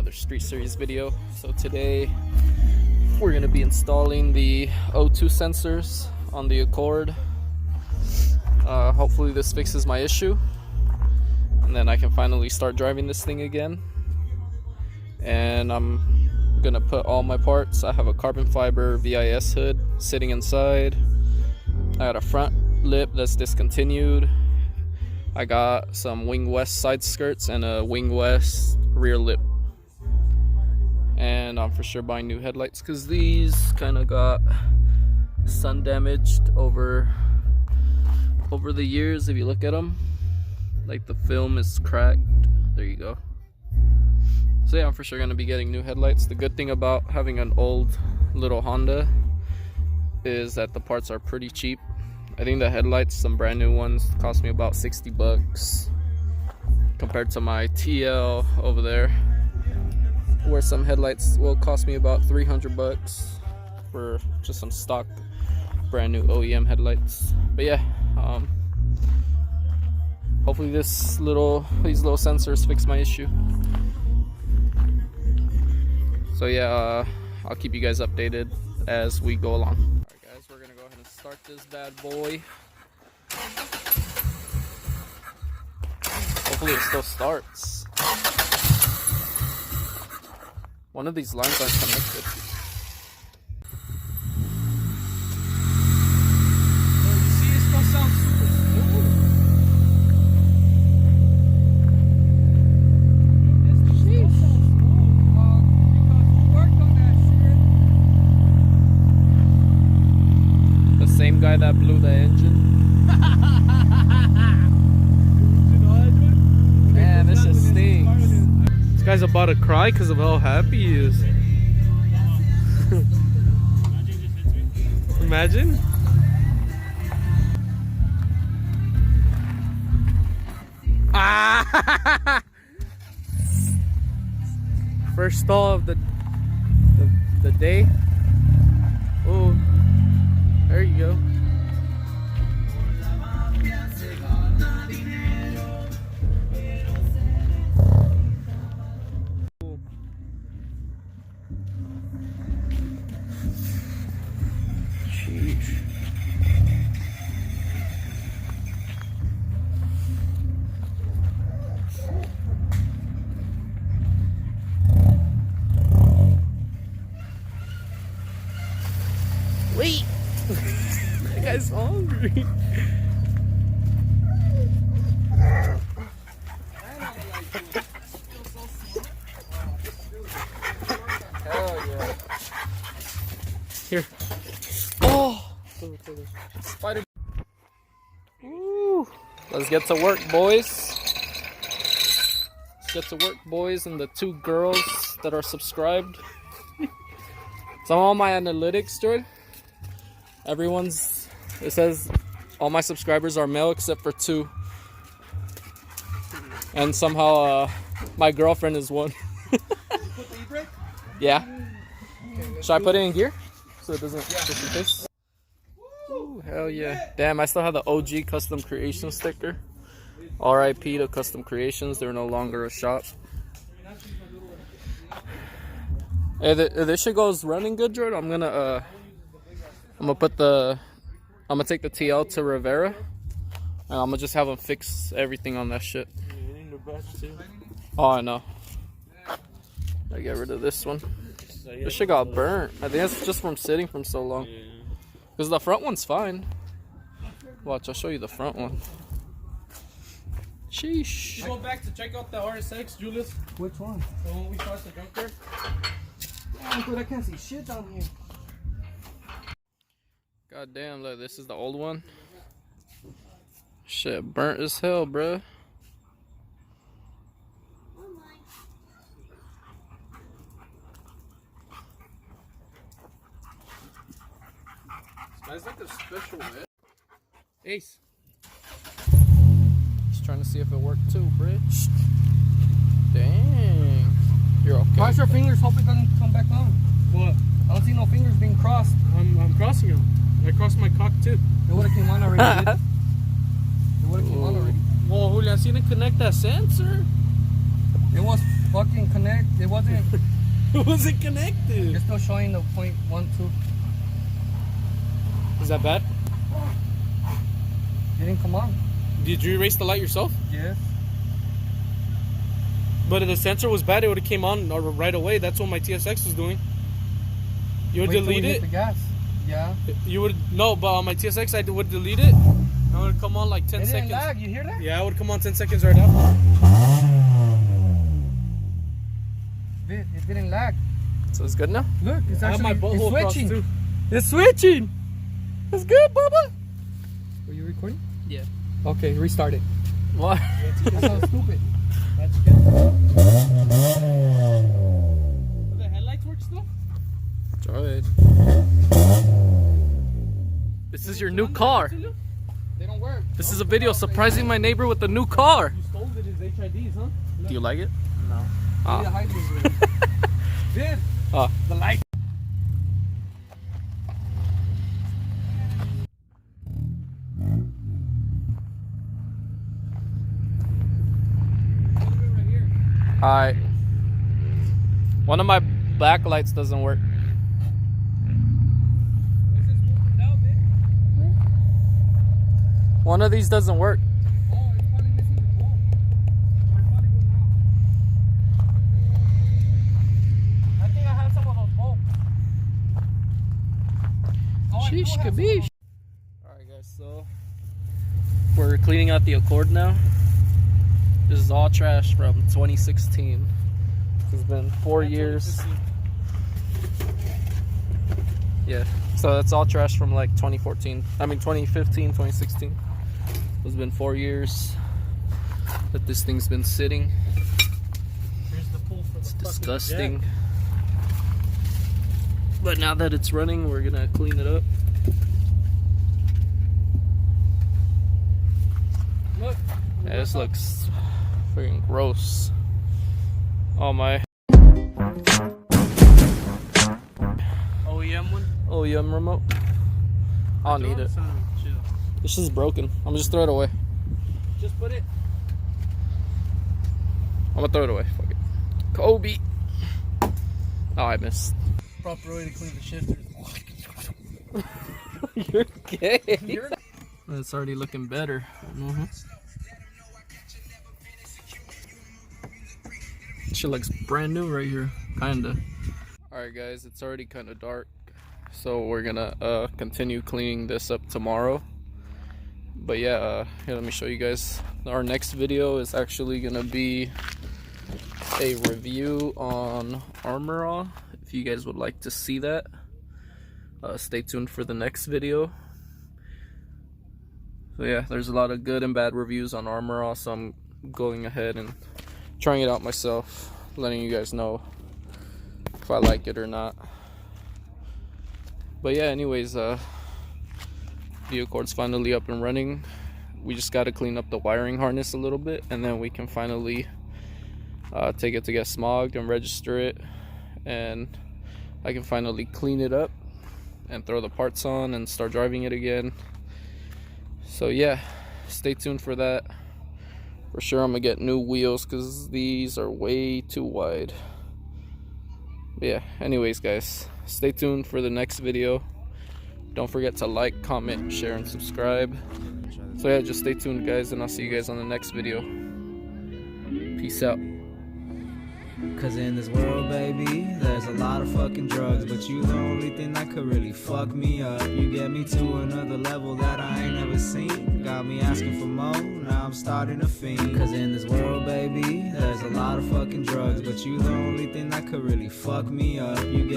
another Street Series video. So today we're going to be installing the O2 sensors on the Accord. Hopefully this fixes my issue and then I can finally start driving this thing again. And I'm gonna put all my parts. I have a carbon fiber VIS hood sitting inside. I got a front lip that's discontinued. I got some Wing West side skirts and a Wing West rear lip. And I'm for sure buying new headlights because these kind of got sun damaged over the years. If you look at them, like the film is cracked. There you go. So yeah, I'm for sure gonna be getting new headlights. The good thing about having an old little Honda is that the parts are pretty cheap. I think the headlights, some brand new ones, cost me about 60 bucks compared to my TL over there, where some headlights will cost me about 300 bucks for just some stock brand new OEM headlights. But yeah, hopefully these little sensors fix my issue. So yeah, I'll keep you guys updated as we go along. Alright guys, we're gonna go ahead and start this bad boy. Hopefully it still starts. One of these lines aren't connected. You see, it still sounds super smooth. Same guy that blew the engine. Man, this just stinks. This guy's about to cry because of how happy he is. Imagine. Ah! First stall of the day. Oh. There you go. Sheesh. Wait. That guy's hungry. Hell yeah. Here. Oh! Spider. Woo! Let's get to work, boys. Let's get to work, boys, and the two girls that are subscribed. So all my analytics, Jordan. It says all my subscribers are male except for 2. And somehow my girlfriend is 1. Put the e-brake? Yeah. Should I put it in gear? So it doesn't just in case? Ooh, hell yeah. Damn, I still have the OG Custom Creation sticker. RIP to Custom Creations. They're no longer a shop. Hey, this shit goes running good, Jordan. I'm gonna take the TL to Rivera, and I'm gonna just have them fix everything on that shit. Oh, I know. I get rid of this one. This shit got burnt. I think it's just from sitting from so long. Because the front one's fine. Watch, I'll show you the front one. Sheesh. You go back to check out the RSX, Julius. Which one? The one we saw at the junkyard. Yeah, but I can't see shit down here. God damn, look, this is the old one. Shit, burnt as hell, bruh. This guy's like a special man. Ace. Just trying to see if it worked too, bitch. Dang. You're okay. Cross your fingers, hope it doesn't come back on. What? I don't see no fingers being crossed. I'm crossing them. I crossed my cock too. It would have came on already, dude. It would have came on already. Well, Julian, I didn't connect that sensor. It was fucking connect. It wasn't. It wasn't connected. It's still showing the 0.12. Is that bad? It didn't come on. Did you erase the light yourself? Yes. But if the sensor was bad, it would have came on right away. That's what my TSX was doing. You would Wait till we delete hit it. the gas. Yeah. You would no, but on my TSX I would delete it. And it would come on like 10 It seconds. didn't lag. You hear that? Yeah, it would come on 10 seconds right after. It didn't lag. So it's good now? Look, it's I have actually my butthole it's crossed switching. too. It's switching. It's good, Bubba. Were you recording? Yeah. Okay, restart it. Why? That sounds stupid. That's good. Do the headlights work still? Alright. This is your new car. They don't work. This is a video surprising my neighbor with a new car. You stole it as HIDs, huh? Do you like it? No. Ah. Need to hide this room. Dude, Ah. the light. Alright. One of my back lights doesn't work. One of these doesn't work. I think I have some of those bulbs. Sheesh kabish. Alright guys, so we're cleaning out the Accord now. This is all trash from 2016. It's been 4 years. Yeah, so that's all trash from like 2014. I mean 2015, 2016. It's been 4 years that this thing's been sitting. Here's the pull for It's the fucking disgusting. jack. But now that it's running, we're gonna clean it up. Look. Yeah, this looks freaking gross. Oh my. OEM one? OEM remote. I don't need it. Chill. This is broken. I'm gonna just throw it away. Just put it. I'm gonna throw it away. Fuck it. Kobe. Oh, I missed. Proper way to clean the shifter. You're gay. It's already looking better. Shit looks brand new right here. Kinda. Alright guys, it's already kinda dark. So we're gonna continue cleaning this up tomorrow. But yeah, here, let me show you guys. Our next video is actually gonna be a review on Armor All. If you guys would like to see that, stay tuned for the next video. So yeah, there's a lot of good and bad reviews on Armor All, so I'm going ahead and trying it out myself, letting you guys know if I like it or not. But yeah, anyways, the Accord's finally up and running. We just got to clean up the wiring harness a little bit, and then we can finally take it to get smogged and register it, and I can finally clean it up and throw the parts on and start driving it again. So yeah, stay tuned for that. For sure I'm gonna get new wheels because these are way too wide. But yeah, anyways guys, stay tuned for the next video. Don't forget to like, comment, share, and subscribe. So yeah, just stay tuned guys, and I'll see you guys on the next video. Peace out. Cause in this world, baby, there's a lot of fucking drugs, but you the only thing that could really fuck me up. You get me to another level that I ain't never seen. Got me asking for more, now I'm starting to fiend. Cause in this world, baby, there's a lot of fucking drugs, but you the only thing that could really fuck me up. You get